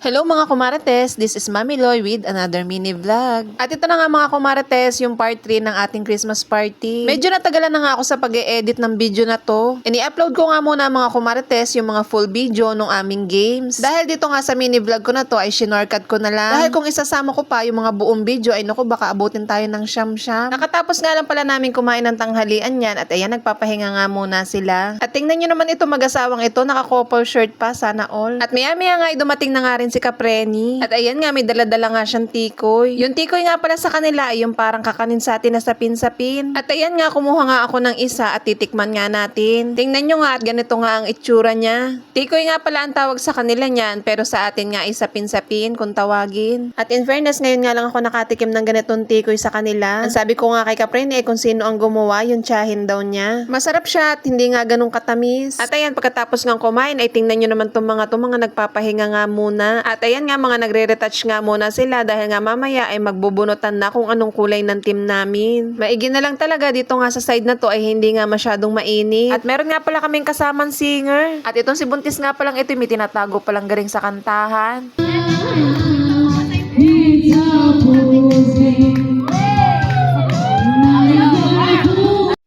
Hello mga kumarates, this is Mami Loy with another mini vlog. At ito na nga mga kumarates, yung part 3 ng ating Christmas party. Medyo natagalan na nga ako sa pag-e-edit ng video na to. Ini-upload ko nga muna mga kumarates yung mga full video ng aming games. Dahil dito nga sa mini vlog ko na to ay shinortcut ko na lang. Dahil kung isasama ko pa yung mga buong video ay naku baka abutin tayo ng siyam-siyam. Nakatapos nga lang pala namin kumain ng tanghalian yan at ayan nagpapahinga nga muna sila. At tingnan nyo naman ito mag-asawang ito, naka-couple shirt pa, sana all. At maya-maya nga ay dumating na nga rin si Kapreni. At ayan nga, may dala-dala nga siyang tikoy. Yung tikoy nga pala sa kanila ay yung parang kakanin sa atin na sapin-sapin. At ayan nga, kumuha nga ako ng isa at titikman nga natin. Tingnan nyo nga at ganito nga ang itsura niya. Tikoy nga pala ang tawag sa kanila niyan, pero sa atin nga ay sapin-sapin kung tawagin. At in fairness, ngayon nga lang ako nakatikim ng ganitong tikoy sa kanila. Ang sabi ko nga kay Kapreni ay kung sino ang gumawa, yung tsahin daw niya. Masarap siya at hindi nga ganun katamis. At ayan, pagkatapos ng kumain ay tingnan nyo naman itong mga nagpapahinga nga muna. At ayan nga mga nagre-retouch nga muna sila dahil nga mamaya ay magbubunutan na kung anong kulay ng team namin. Maigi na lang talaga dito nga sa side na to ay hindi nga masyadong mainit. At meron nga pala kaming kasamang singer. At itong si Buntis nga palang ito may tinatago palang galing sa kantahan.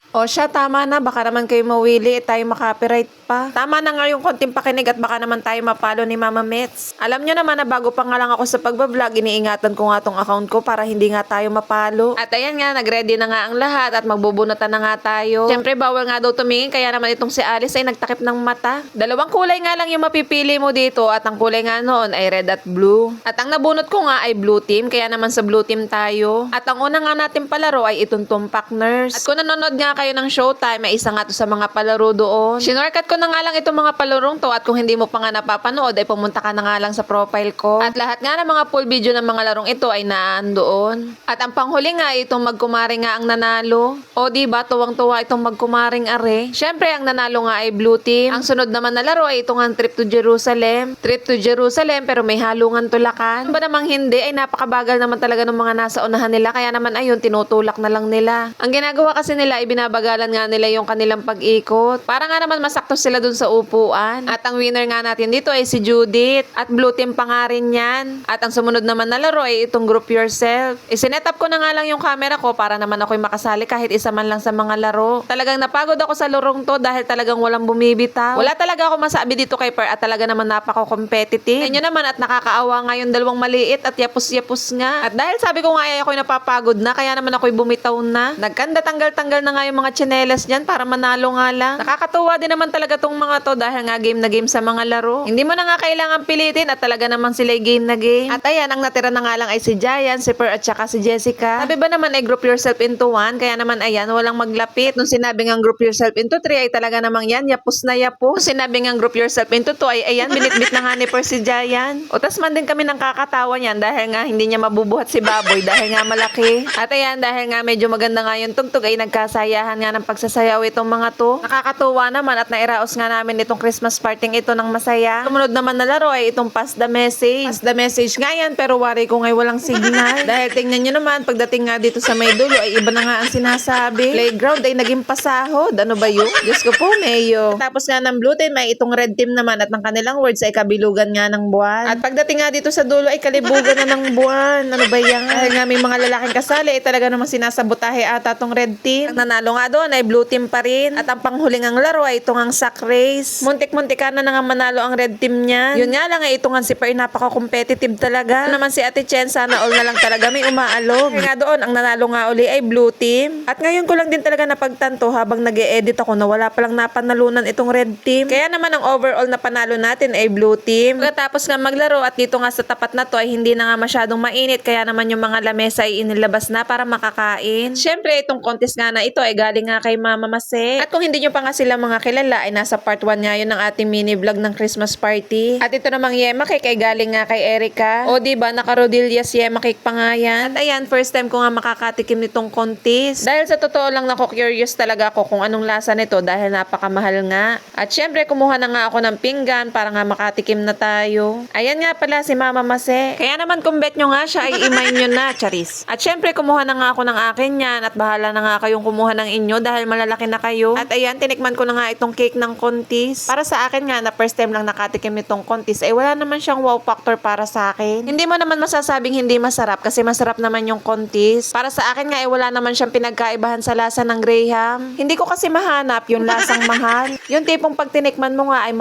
O siya, tama na. Baka naman kayo mawili tayo makapiright pa. Tama na nga yung konting pakinig at baka naman tayo mapalo ni Mama Mets. Alam nyo naman na bago pa nga lang ako sa pagbablog, iniingatan ko nga tong account ko para hindi nga tayo mapalo. At ayan nga, nagready na nga ang lahat at magbubunutan na nga tayo. Siyempre, bawal nga daw tumingin kaya naman itong si Alice ay nagtakip ng mata. Dalawang kulay nga lang yung mapipili mo dito at ang kulay nga noon ay red at blue. At ang nabunot ko nga ay blue team kaya naman sa blue team tayo. At ang una nga natin palaro ay itong Tumpak Nurse. At kung nanonood nga kayo ng Showtime, may isa nga to sa mga palaro doon. Shinortcut ko na nga lang itong mga palarong to at kung hindi mo pa nga napapanood ay pumunta ka na nga lang sa profile ko. At lahat nga ng mga full video ng mga larong ito ay naandoon. At ang panghuli nga itong magkumaring nga ang nanalo. O diba, tuwang-tuwa itong magkumaring are. Syempre ang nanalo nga ay blue team. Ang sunod naman na laro ay itong trip to Jerusalem. Trip to Jerusalem pero may halungan tulakan. Ba namang hindi ay napakabagal naman talaga ng mga nasa unahan nila kaya naman ayun tinutulak na lang nila. Ang ginagawa kasi nila ay binabagalan nga nila yung kanilang pag-ikot. Para nga naman masakto sila dun sa upuan. At ang winner nga natin dito ay si Judith. At blue team pa nga rin yan. At ang sumunod naman na laro ay itong Group Yourself. Isinet up ko na nga lang yung camera ko para naman ako'y makasali kahit isa man lang sa mga laro. Talagang napagod ako sa larong to dahil talagang walang bumibitaw. Wala talaga ako masabi dito kay Per at talaga naman napaka-competitive. Ganyan naman at nakakaawa nga yung dalawang maliit at yapos-yapos nga. At dahil sabi ko nga ay ako'y napapagod na kaya naman ako'y bumitaw na. Nagkanda tanggal-tanggal na nga yung mga tsinelas dyan para manalo nga lang. Nakakatuwa din naman talaga tong mga to dahil nga game na game sa mga laro. Hindi mo na nga kailangan pilitin at talaga naman sila game na game. At ayan, ang natira na nga lang ay si Giant, si Per at saka si Jessica. Sabi ba naman ay group yourself into 1 kaya naman ayan, walang maglapit. Nung sinabi nga group yourself into 3 ay talaga namang yan, yapos na yapos. Nung sinabi nga group yourself into 2 ay ayan, binitbit na nga ni Per si Giant. O tas man din kami ng kakatawa niyan dahil nga hindi niya mabubuhat si Baboy dahil nga malaki. At ayan, dahil nga medyo maganda nga yung tugtog ay nagkasayahan nga ng pagsasayaw itong mga to. Nakakatuwa naman at nairaos nga namin itong Christmas party ito ng masaya. Sumunod naman na laro ay itong Pass the Message. Pass the Message nga yan pero wari ko ngay walang signal. Dahil tingnan nyo naman pagdating nga dito sa may dulo ay iba na nga ang sinasabi. Playground ay naging pasahod. Ano ba yun? Diyos ko po, Mayo. Tapos nga ng blue team ay itong red team naman at ng kanilang words ay kabilugan nga ng buwan. At pagdating nga dito sa dulo ay kalibugan na ng buwan. Ano ba yan? Dahil nga may mga lalaking kasali ay talaga namang sinasabotahe ata tong red team. Ang nanalo nga doon ay blue team pa rin. At ang panghuling ang laro ay itong ang sack race. Muntik-muntikan na nga manalo ang red team niya. Yun nga lang ay itong ang si Per napaka-competitive talaga. Ano naman si Ate Chen sana all na lang talaga may umaalog. Kaya nga doon ang nanalo nga uli ay blue team. At ngayon ko lang din talaga napagtanto habang nag-e-edit ako na wala palang napanalunan itong red team. Kaya naman ang overall na panalo natin ay blue team. Pagkatapos nga maglaro at dito nga sa tapat na to ay hindi na nga masyadong mainit kaya naman yung mga lamesa ay inilabas na para makakain. Syempre itong contest nga na ito ay galing nga kay Mama Mase. At kung hindi nyo pa nga sila mga kilala ay nasa part 1 nga yun ng ating mini vlog ng Christmas party. At ito namang yema cake ay galing nga kay Erica. O diba naka-rodillas yema cake pa nga yan. At ayan, first time ko nga makakatikim nitong contest. Dahil sa totoo lang curious talaga ako kung anong lasa nito dahil napakamahal nga. At syempre kumuha na nga ako ng pinggan para nga makatikim na tayo. Ayan nga pala si Mama Mase. Kaya naman kung bet nyo nga siya ay imay nyo na, charis. At syempre kumuha na nga ako ng akin yan at bahala na nga kayong kumuha ng inyo dahil malalaki na kayo. At ayan, tinikman ko na nga itong cake ng Contis. Para sa akin nga na first time lang nakatikim nitong Contis ay wala naman siyang wow factor para sa akin. Hindi mo naman masasabing hindi masarap kasi masarap naman yung Contis. Para sa akin nga ay wala naman siyang pinagkaibahan sa lasa ng Graham. Hindi ko kasi mahanap yung lasang mahal. Yung tipong pag tinikman mo nga ay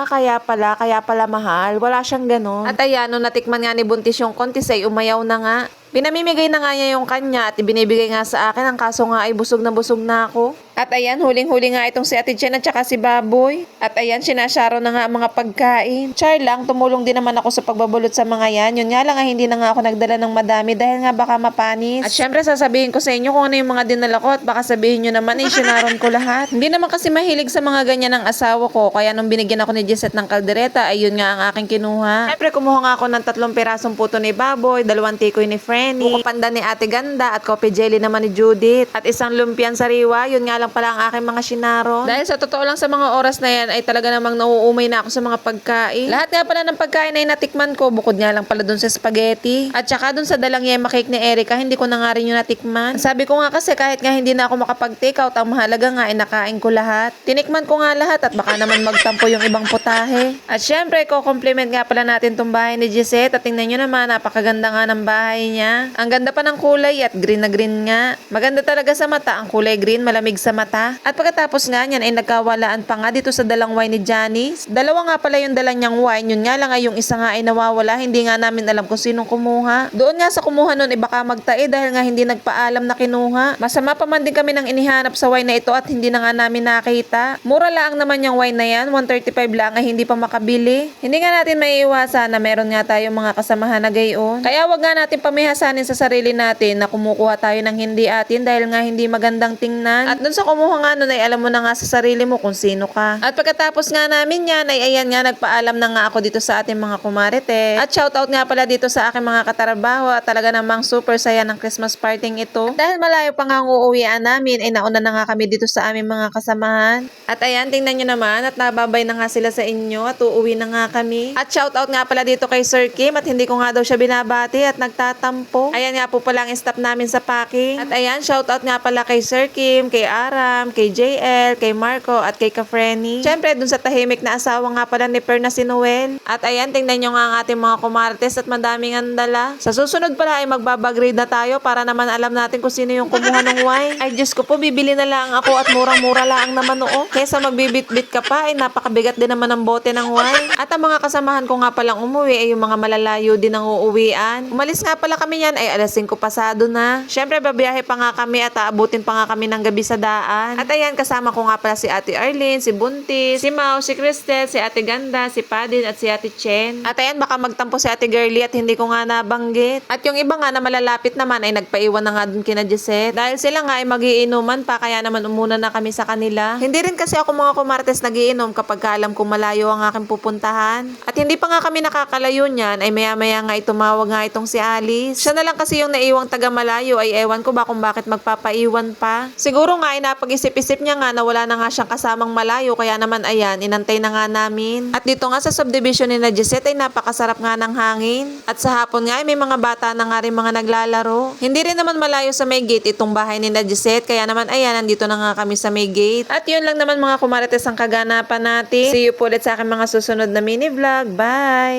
kaya pala mahal. Wala siyang ganun. At ayan, nung natikman nga ni Buntis yung Contis ay umayaw na nga. Pinamimigay na nga niya yung kanya at ibinibigay nga sa akin. Ang kaso nga ay busog na ako. At ayan, huling-huli nga itong si Ate Chen at saka si Baboy. At ayan, sinasharo na nga ang mga pagkain. Char lang, tumulong din naman ako sa pagbabulot sa mga yan. Yun nga lang hindi na nga ako nagdala ng madami dahil nga baka mapanis. At syempre sasabihin ko sa inyo kung ano yung mga dinala ko at baka sabihin nyo naman sinaron ko lahat. Hindi naman kasi mahilig sa mga ganyan ng asawa ko. Kaya nung binigyan ako ni Jesset ng kaldereta, ay yun nga ang aking kinuha. Syempre kumuha nga ako ng 3 pirasong puto ni Baboy, 2 tikoy ni Frenny, buko pandan ni Ate Ganda at coffee jelly naman ni Judith. At isang lumpiang sariwa, yun nga lang pala ang aking mga sinaron. Dahil sa totoo lang sa mga oras na yan ay talaga namang nauumay na ako sa mga pagkain. Lahat nga pala ng pagkain ay natikman ko, bukod nga lang pala dun sa spaghetti. At saka dun sa dalang yema cake ni Erica, hindi ko na nga rin yung natikman. Sabi ko nga kasi kahit nga hindi na ako makapag-take out, ang mahalaga nga ay nakain ko lahat. Tinikman ko nga lahat at baka naman magtampo yung ibang putahe. At syempre, ko-compliment nga pala natin tong bahay ni Gisette. At tingnan nyo naman, napakaganda nga ng bahay niya. Ang ganda pa ng kulay at green na green nga. Maganda talaga sa mata, ang kulay green, malamig sa mata. At pagkatapos nga niyan ay nagkawalaan pa nga dito sa dalang wine ni Janice. Dalawa nga pala yung dala niyang wine, yun nga lang ay yung isa nga ay nawawala, hindi nga namin alam kung sinong kumuha. Doon nga sa kumuha nun ay baka magtae dahil nga hindi nagpaalam na kinuha. Masama pa man din kami nang inihanap sa wine na ito at hindi na nga namin nakita. Mura lang naman yung wine na yan, 135 lang ay hindi pa makabili. Hindi nga natin maiiwasan na meron nga tayong mga kasamahan na gayon. Kaya wag nga natin pamihasanin sa sarili natin na kumukuha tayo ng hindi atin dahil nga hindi magandang tingnan. At dun sa kumuha nga nun ay alam mo na nga sa sarili mo kung sino ka. At pagkatapos nga namin yan ay ayan nga nagpaalam na nga ako dito sa ating mga kumarite. At shoutout nga pala dito sa aking mga katrabaho at talaga namang super saya ng Christmas party ito. At dahil malayo pa nga ang uuwian namin ay nauna na nga kami dito sa aming mga kasamahan. At ayan, tingnan nyo naman at nababay na nga sila sa inyo at uuwi na nga kami. At shoutout nga pala dito kay Sir Kim at hindi ko nga daw siya binabati at nagtatampo. Ayan nga po pala ang staff namin sa packing. At ayan, shoutout nga pala kay Sir Kim, kay Aram, kay JL, kay Marco at kay Kafreni. Siyempre dun sa tahimik na asawa nga pala ni Per na si Noel. At ayan, tingnan nyo nga ang ating mga kumartes at madaming andala. Sa susunod pala ay magbabagrade na tayo para naman alam natin kung sino yung kumuha ng wine. Ay Diyos ko po, bibili na lang ako at murang-mura lang naman oo. Kesa magbibit-bit ka pa ay napakabigat din naman ng bote ng wine. At ang mga kasamahan ko nga palang umuwi ay yung mga malalayo din ang uuwian. Umalis nga pala kami yan ay alas 5 pasado na. Siyempre babiyahe pa nga kami at aabutin pa nga kami ng gabi sa daan. At ayan, kasama ko nga pala si Ate Arlene, si Buntis, si Mau, si Cristel, si Ate Ganda, si Padin at si Ate Chen. At ayan, baka magtampo si Ate Girlie at hindi ko nga nabanggit. At yung iba nga na malalapit naman ay nagpaiwan na nga dun kina Gisette. Dahil sila nga ay magiinuman pa kaya naman umuna na kami sa kanila. Hindi rin kasi ako mga kumartes nagiinom kapag alam kong malayo ang aking pupuntahan. At hindi pa nga kami nakakalayo niyan ay maya-maya nga tumawag nga itong si Alice. Siya na lang kasi yung naiwang taga malayo ay ewan ko ba kung bakit magpapaiwan pa. Siguro nga ay napag-isip-isip niya nga na wala na nga siyang kasamang malayo kaya naman ayan, inantay na nga namin. At dito nga sa subdivision ni na Gisette ay napakasarap nga ng hangin. At sa hapon nga ay may mga bata na nga rin mga naglalaro. Hindi rin naman malayo sa may gate itong bahay ni na Gisette kaya naman ayan, nandito na nga kami sa may gate. At yun lang naman mga kumarites ang kaganapan natin. See you po ulit sa aking mga susunod na mini vlog. Bye!